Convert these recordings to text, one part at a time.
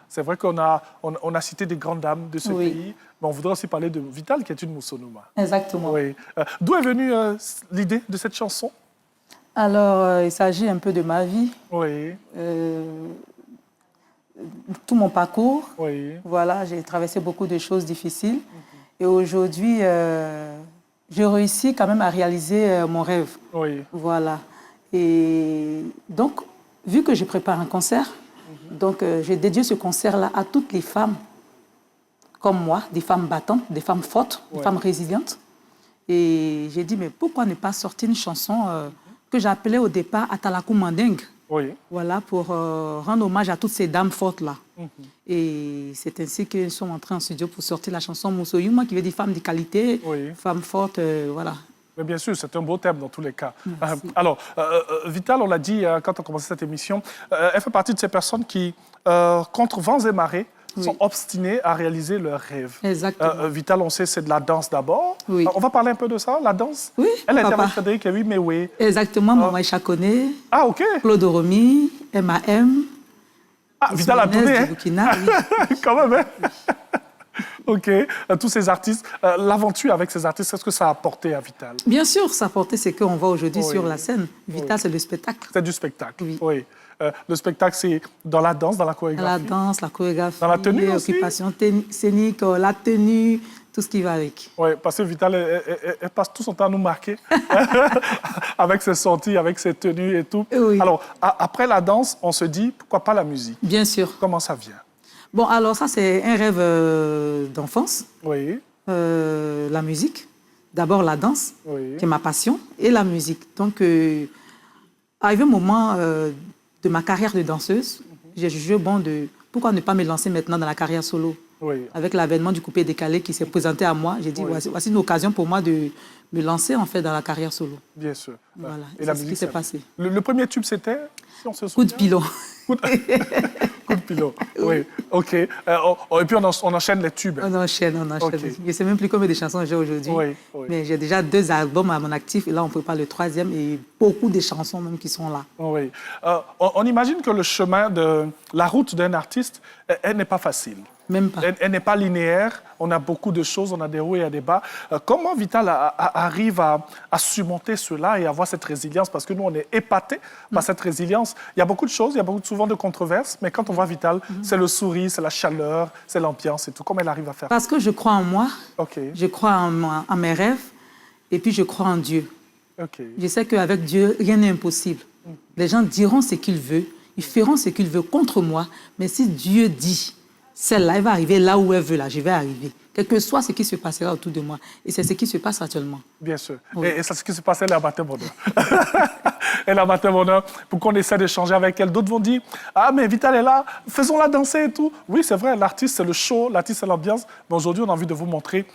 C'est vrai qu'on a cité des grandes dames de ce pays, mais on voudrait aussi parler de Vital, qui est une Moussonouma. Exactement. Oui. D'où est venue l'idée de cette chanson? Alors, il s'agit un peu de ma vie. Oui. Tout mon parcours. Oui. Voilà, j'ai traversé beaucoup de choses difficiles. Et aujourd'hui, j'ai réussi quand même à réaliser mon rêve. Oui. Voilà. Et donc, vu que je prépare un concert, donc j'ai dédié ce concert-là à toutes les femmes comme moi, des femmes battantes, des femmes fortes, des femmes résilientes. Et j'ai dit, mais pourquoi ne pas sortir une chanson que j'appelais au départ Atalakou Manding. Oui. Voilà, pour rendre hommage à toutes ces dames fortes-là. Et c'est ainsi que nous sommes entrés en studio pour sortir la chanson Moussoyouma, qui veut dire femme de qualité, femme forte, voilà. Mais bien sûr, c'est un beau thème dans tous les cas. Alors, Vital, on l'a dit quand on a commencé cette émission, elle fait partie de ces personnes qui, contre vents et marées, sont obstinées à réaliser leurs rêves. Exactement. Vital, on sait, c'est de la danse d'abord. Oui. On va parler un peu de ça, la danse? Oui, elle était avec Frédéric Ewi, mais oui. Exactement, Maman Chakone. Ah, OK. Claude Romy, MAM. Ah, Vital a tourné, hein? Burkina, oui. Quand même, hein? OK. Tous ces artistes, l'aventure avec ces artistes, qu'est-ce que ça a apporté à Vital? Bien sûr, ça a apporté ce qu'on voit aujourd'hui sur la scène. Vital, c'est le spectacle. C'est du spectacle, oui. Le spectacle, c'est dans la danse, dans la chorégraphie. Dans la danse, la chorégraphie, dans la tenue aussi. L'occupation scénique, la tenue, tout ce qui va avec. Oui, parce que Vital, elle passe tout son temps à nous marquer avec ses sorties, avec ses tenues et tout. Oui. Alors, après la danse, on se dit, pourquoi pas la musique? Bien sûr. Comment ça vient? Bon, alors ça, c'est un rêve d'enfance. Oui. La musique. D'abord, la danse, qui est ma passion, et la musique. Donc, arrivé un moment de ma carrière de danseuse, j'ai jugé bon de... Pourquoi ne pas me lancer maintenant dans la carrière solo? Avec l'avènement du coupé décalé qui s'est présenté à moi, j'ai dit, voici une occasion pour moi de me lancer en fait dans la carrière solo. Bien sûr. Voilà, et c'est ce qui s'est passé. Le premier tube, c'était, si on se Coup de pilon. Coup de pilon, oui. OK. Et puis, on enchaîne les tubes. On enchaîne. Okay. Je ne sais même plus combien de chansons j'ai aujourd'hui. Mais j'ai déjà 2 albums à mon actif. Et là, on prépare le 3e et beaucoup de chansons même qui sont là. Oui. On imagine que le chemin de la route d'un artiste, elle n'est pas facile. Même pas. Elle n'est pas linéaire. On a beaucoup de choses, on a des hauts et des bas. Comment Vital arrive à surmonter cela et avoir cette résilience? Parce que nous, on est épatés par cette résilience. Il y a beaucoup de choses, il y a souvent de controverses, mais quand on voit Vital, c'est le sourire, c'est la chaleur, c'est l'ambiance et tout. Comment elle arrive à faire? Parce que je crois en moi, je crois en mes rêves, et puis je crois en Dieu. Je sais qu'avec Dieu, rien n'est impossible. Les gens diront ce qu'ils veulent, ils feront ce qu'ils veulent contre moi, mais si Dieu dit... Celle-là, elle va arriver là où elle veut, là, je vais arriver. Quel que soit ce qui se passera autour de moi. Et c'est ce qui se passe actuellement. Bien sûr. Et c'est ce qui se passe, elle est à Maté-Bonheur. Elle est à Maté-Bonheur pour qu'on essaie d'échanger avec elle. D'autres vont dire, ah, mais Vital est là, faisons-la danser et tout. Oui, c'est vrai, l'artiste, c'est le show, l'artiste, c'est l'ambiance. Mais aujourd'hui, on a envie de vous montrer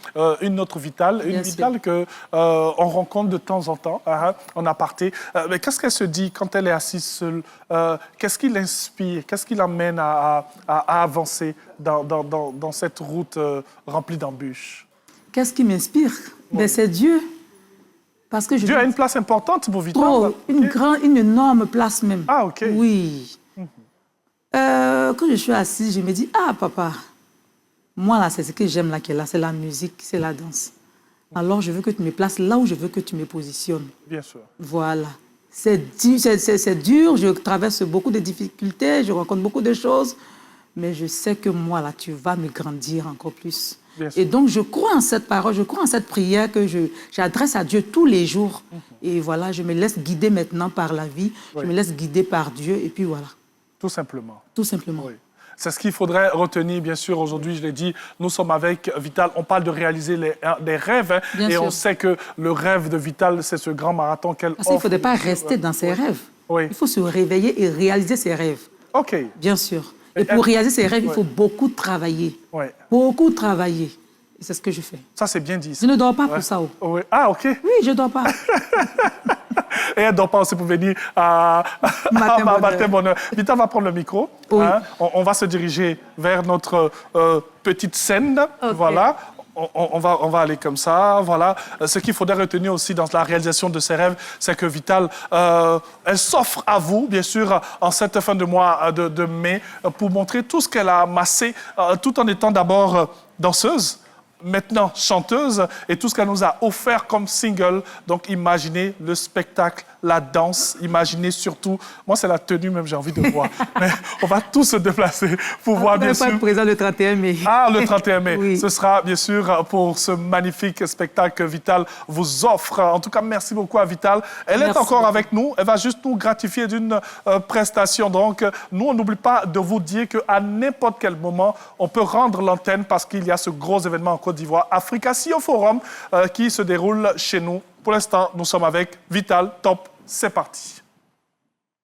une autre Vital, une Vital qu'on rencontre de temps en temps, en aparté. Mais qu'est-ce qu'elle se dit quand elle est assise seule? Qu'est-ce qui l'inspire? Qu'est-ce qui l'amène à avancer dans cette route remplie d'embûches? Qu'est-ce qui m'inspire? Ben, c'est Dieu. Parce que Dieu a une place importante pour Vital. Une énorme place même. Ah, OK. Oui. Quand je suis assise, je me dis, ah, papa, moi, là, c'est ce que j'aime là, qui est là, c'est la musique, c'est la danse. Alors, je veux que tu me places là où je veux que tu me positionnes. Bien sûr. Voilà. C'est dur, je traverse beaucoup de difficultés, je rencontre beaucoup de choses, mais je sais que moi, là, tu vas me grandir encore plus. Et donc, je crois en cette parole, je crois en cette prière que j'adresse à Dieu tous les jours. Et voilà, je me laisse guider maintenant par la vie, je me laisse guider par Dieu, et puis voilà. Tout simplement. Tout simplement. Oui. C'est ce qu'il faudrait retenir, bien sûr. Aujourd'hui, je l'ai dit, nous sommes avec Vital. On parle de réaliser des rêves. Et on sait que le rêve de Vital, c'est ce grand marathon qu'elle offre. Parce qu'il ne faudrait pas rester dans ses rêves. Il faut se réveiller et réaliser ses rêves. OK. Bien sûr. Et pour réaliser ses rêves, il faut beaucoup travailler. Beaucoup travailler. Et c'est ce que je fais. Ça, c'est bien dit. Je ne dors pas pour ça. Ah, OK. Oui, je ne dors pas. Et elle ne dort pas aussi pour venir à Maté-Bonheur. Vital va prendre le micro. On va se diriger vers notre petite scène. Voilà. on va aller comme ça, voilà. Ce qu'il faudrait retenir aussi dans la réalisation de ses rêves, c'est que Vital, elle s'offre à vous, bien sûr, en cette fin de mois de mai, pour montrer tout ce qu'elle a amassé, tout en étant d'abord danseuse, maintenant chanteuse, et tout ce qu'elle nous a offert comme single. Donc, imaginez le spectacle, la danse, imaginez surtout... Moi, c'est la tenue même, j'ai envie de voir. Mais on va tous se déplacer pour voir, bien sûr... pas être présent le 31 mai. Ah, le 31 mai. Oui. Ce sera, bien sûr, pour ce magnifique spectacle que Vital vous offre. En tout cas, merci beaucoup à Vital. Elle est encore avec nous. Elle va juste nous gratifier d'une prestation. Donc, nous, on n'oublie pas de vous dire qu'à n'importe quel moment, on peut rendre l'antenne parce qu'il y a ce gros événement en Côte d'Ivoire, Africa CEO Forum, qui se déroule chez nous. Pour l'instant, nous sommes avec Vital. Top, c'est parti.